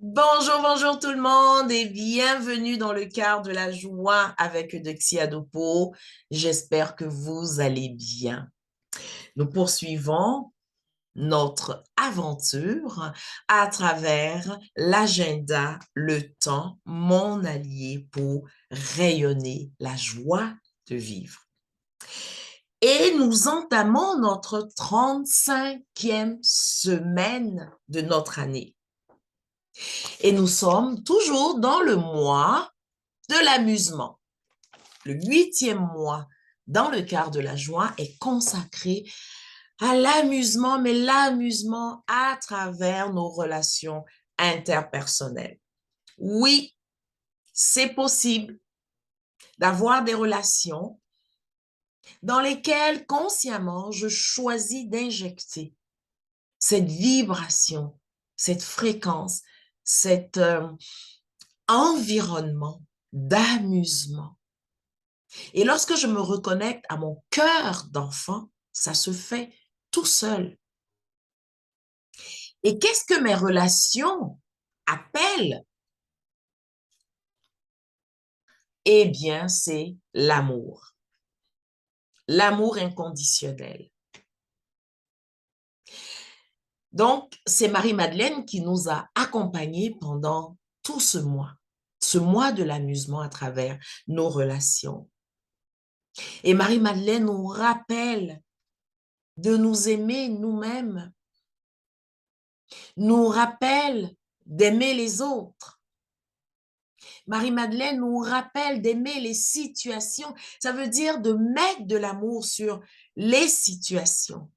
Bonjour, bonjour tout le monde et bienvenue dans le quart de la joie avec Dexia Adopo. J'espère que vous allez bien. Nous poursuivons notre aventure à travers l'agenda, le temps, mon allié pour rayonner la joie de vivre. Et nous entamons notre 35e semaine de notre année. Et nous sommes toujours dans le mois de l'amusement. Le 8e mois dans le quart de la joie est consacré à l'amusement, mais l'amusement à travers nos relations interpersonnelles. Oui, c'est possible d'avoir des relations dans lesquelles consciemment je choisis d'injecter cette vibration, cette fréquence, cet environnement d'amusement. Et lorsque je me reconnecte à mon cœur d'enfant, ça se fait tout seul. Et qu'est-ce que mes relations appellent? Eh bien, c'est l'amour. L'amour inconditionnel. Donc, c'est Marie-Madeleine qui nous a accompagnés pendant tout ce mois de l'amusement à travers nos relations. Et Marie-Madeleine nous rappelle de nous aimer nous-mêmes, nous rappelle d'aimer les autres. Marie-Madeleine nous rappelle d'aimer les situations. Ça veut dire de mettre de l'amour sur les situations,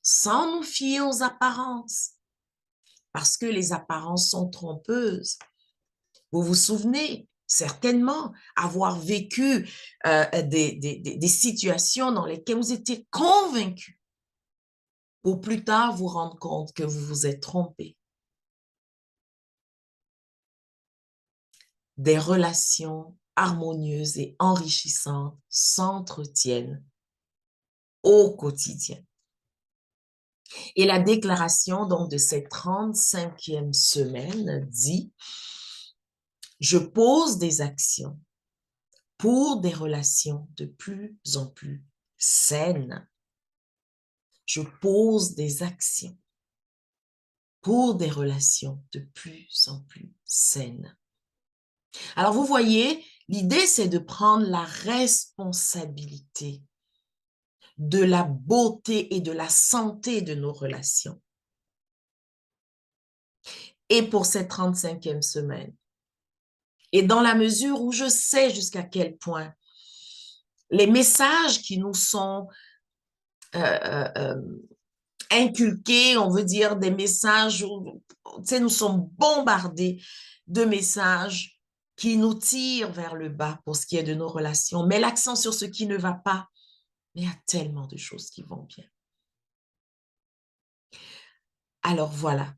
sans nous fier aux apparences, parce que les apparences sont trompeuses. Vous vous souvenez certainement avoir vécu des situations dans lesquelles vous étiez convaincus pour plus tard vous rendre compte que vous vous êtes trompé. Des relations harmonieuses et enrichissantes s'entretiennent au quotidien. Et la déclaration donc de cette 35e semaine dit « Je pose des actions pour des relations de plus en plus saines. Je pose des actions pour des relations de plus en plus saines. » Alors, vous voyez, l'idée, c'est de prendre la responsabilité de la beauté et de la santé de nos relations. Et pour cette 35e semaine, et dans la mesure où je sais jusqu'à quel point les messages qui nous sont inculqués, on veut dire des messages où, tu sais, nous sommes bombardés de messages qui nous tirent vers le bas pour ce qui est de nos relations, met l'accent sur ce qui ne va pas, mais il y a tellement de choses qui vont bien. Alors voilà,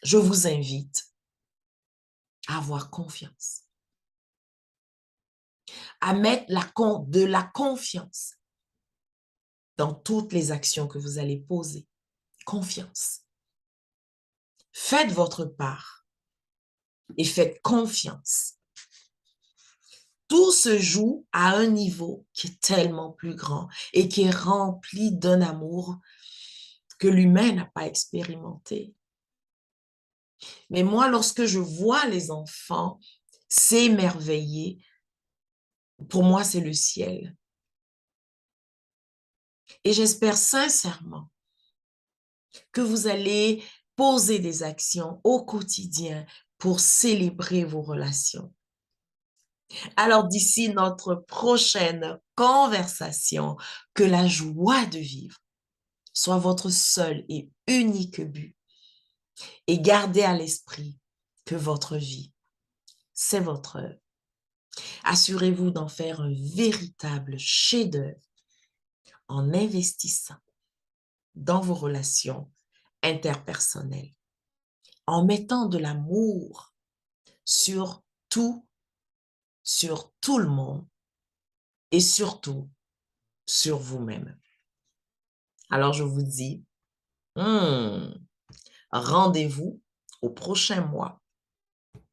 je vous invite à avoir confiance, à mettre de la confiance dans toutes les actions que vous allez poser. Confiance. Faites votre part et faites confiance. Tout se joue à un niveau qui est tellement plus grand et qui est rempli d'un amour que l'humain n'a pas expérimenté. Mais moi, lorsque je vois les enfants s'émerveiller, pour moi, c'est le ciel. Et j'espère sincèrement que vous allez poser des actions au quotidien pour célébrer vos relations. Alors, d'ici notre prochaine conversation, que la joie de vivre soit votre seul et unique but. Et gardez à l'esprit que votre vie, c'est votre œuvre. Assurez-vous d'en faire un véritable chef-d'œuvre en investissant dans vos relations interpersonnelles, en mettant de l'amour sur tout le monde et surtout sur vous-même. Alors, je vous dis, rendez-vous au prochain mois